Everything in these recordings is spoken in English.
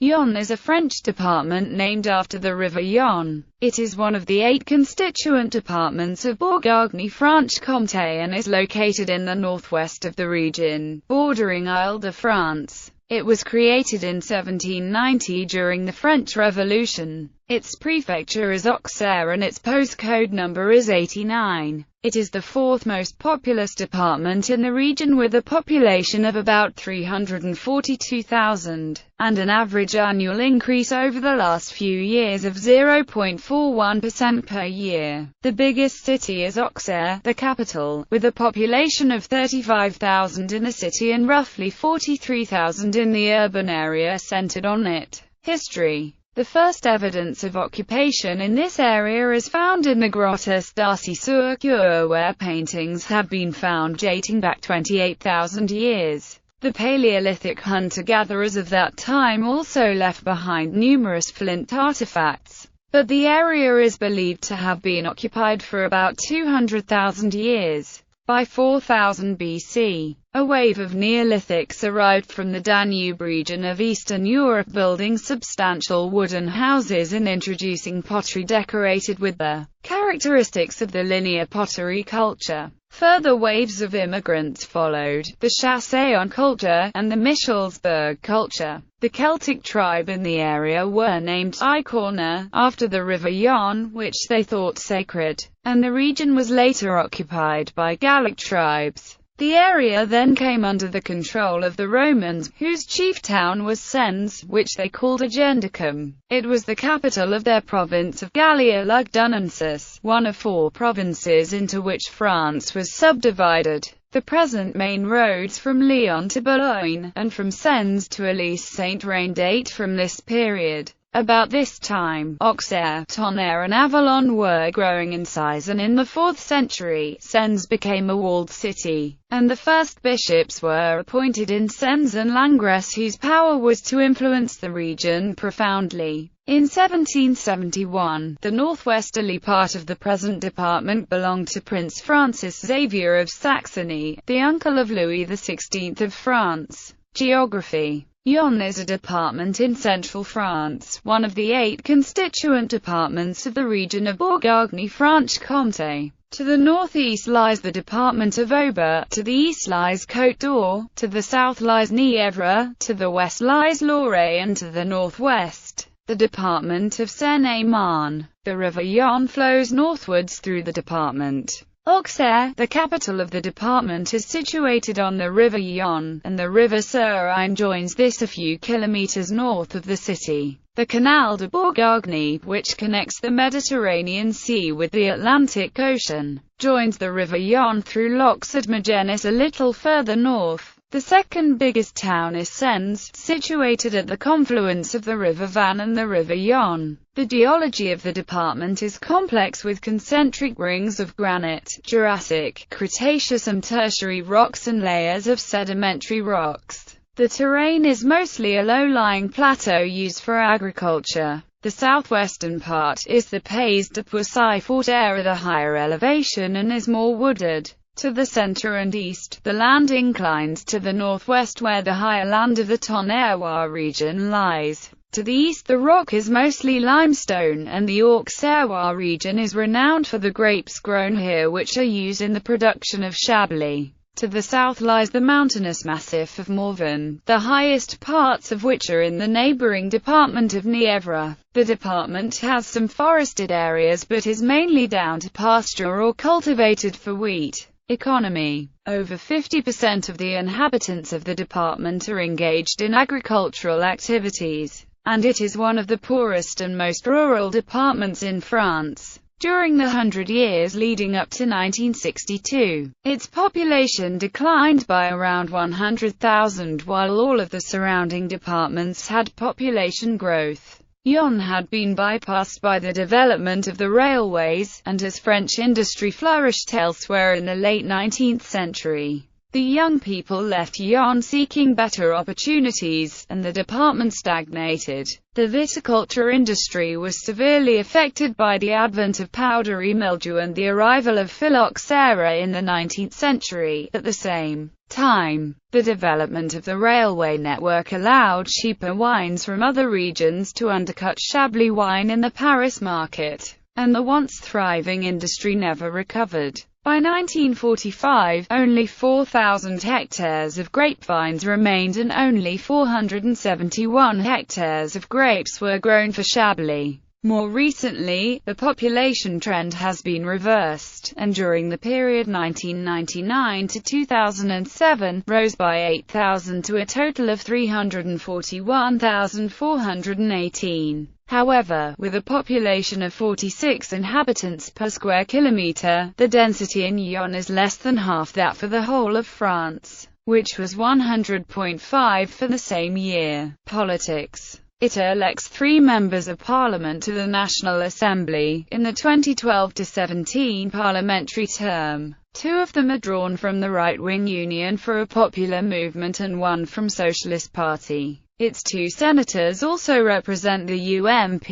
Yonne is a French department named after the river Yonne. It is one of the 8 constituent departments of Bourgogne-Franche-Comté and is located in the northwest of the region, bordering Île-de-France. It was created in 1790 during the French Revolution. Its prefecture is Auxerre and its postcode number is 89. It is the 4th most populous department in the region with a population of about 342,000, and an average annual increase over the last few years of 0.41% per year. The biggest city is Auxerre, the capital, with a population of 35,000 in the city and roughly 43,000 in the urban area centered on it. History. The first evidence of occupation in this area is found in the Grottes d'Arcy-sur-Cour, where paintings have been found dating back 28,000 years. The Paleolithic hunter-gatherers of that time also left behind numerous flint artifacts, but the area is believed to have been occupied for about 200,000 years. By 4000 BC, a wave of Neolithics arrived from the Danube region of Eastern Europe, building substantial wooden houses and introducing pottery decorated with the characteristics of the linear pottery culture. Further waves of immigrants followed, the Chasséen culture, and the Michelsburg culture. The Celtic tribe in the area were named Icorna, after the river Yonne, which they thought sacred, and the region was later occupied by Gallic tribes. The area then came under the control of the Romans, whose chief town was Sens, which they called Agendicum. It was the capital of their province of Gallia Lugdunensis, one of 4 provinces into which France was subdivided. The present main roads from Lyon to Boulogne, and from Sens to Elise-Saint-Reine date from this period. About this time, Auxerre, Tonnerre and Avalon were growing in size, and in the 4th century, Sens became a walled city, and the first bishops were appointed in Sens and Langres, whose power was to influence the region profoundly. In 1771, the northwesterly part of the present department belonged to Prince Francis Xavier of Saxony, the uncle of Louis XVI of France. Geography. Yonne is a department in central France, one of the 8 constituent departments of the region of Bourgogne-Franche-Comté. To the northeast lies the department of Aube, to the east lies Côte d'Or, to the south lies Nièvre, to the west lies Loiret, and to the northwest, the department of Seine-et-Marne. The river Yonne flows northwards through the department. Auxerre, the capital of the department, is situated on the river Yonne, and the river Seine joins this a few kilometers north of the city. The Canal de Bourgogne, which connects the Mediterranean Sea with the Atlantic Ocean, joins the river Yonne through Loxade-Magennis a little further north. The second biggest town is Sens, situated at the confluence of the river Van and the river Yonne. The geology of the department is complex, with concentric rings of granite, Jurassic, Cretaceous and Tertiary rocks and layers of sedimentary rocks. The terrain is mostly a low-lying plateau used for agriculture. The southwestern part is the Pays de Poissy-Forterre at a higher elevation and is more wooded. To the center and east, the land inclines to the northwest, where the higher land of the Tonnerre region lies. To the east the rock is mostly limestone, and the Auxerrois region is renowned for the grapes grown here, which are used in the production of Chablis. To the south lies the mountainous massif of Morvan, the highest parts of which are in the neighboring department of Nièvre. The department has some forested areas, but is mainly down to pasture or cultivated for wheat. Economy. Over 50% of the inhabitants of the department are engaged in agricultural activities, and it is one of the poorest and most rural departments in France. During the 100 years leading up to 1962, its population declined by around 100,000, while all of the surrounding departments had population growth. Yonne had been bypassed by the development of the railways, and as French industry flourished elsewhere in the late 19th century, The young people left Yonne seeking better opportunities, and the department stagnated. The viticulture industry was severely affected by the advent of powdery mildew and the arrival of phylloxera in the 19th century. At the same time, the development of the railway network allowed cheaper wines from other regions to undercut Chablis wine in the Paris market, and the once thriving industry never recovered. By 1945, only 4,000 hectares of grapevines remained and only 471 hectares of grapes were grown for Chablis. More recently, the population trend has been reversed, and during the period 1999 to 2007, rose by 8,000 to a total of 341,418. However, with a population of 46 inhabitants per square kilometre, the density in Yonne is less than half that for the whole of France, which was 100.5 for the same year. Politics. It elects 3 members of parliament to the National Assembly, in the 2012-17 parliamentary term. 2 of them are drawn from the right-wing Union for a Popular Movement and 1 from Socialist Party. Its 2 senators also represent the UMP.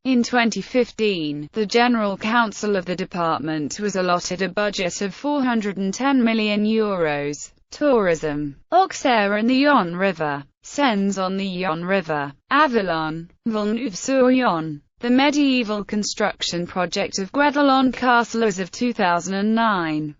In 2015, the General Council of the department was allotted a budget of €410 million. Tourism. Auxerre and the Yonne River. Sens on the Yonne River. Avallon. Villeneuve-sur-Yonne. The medieval construction project of Guédelon Castle as of 2009.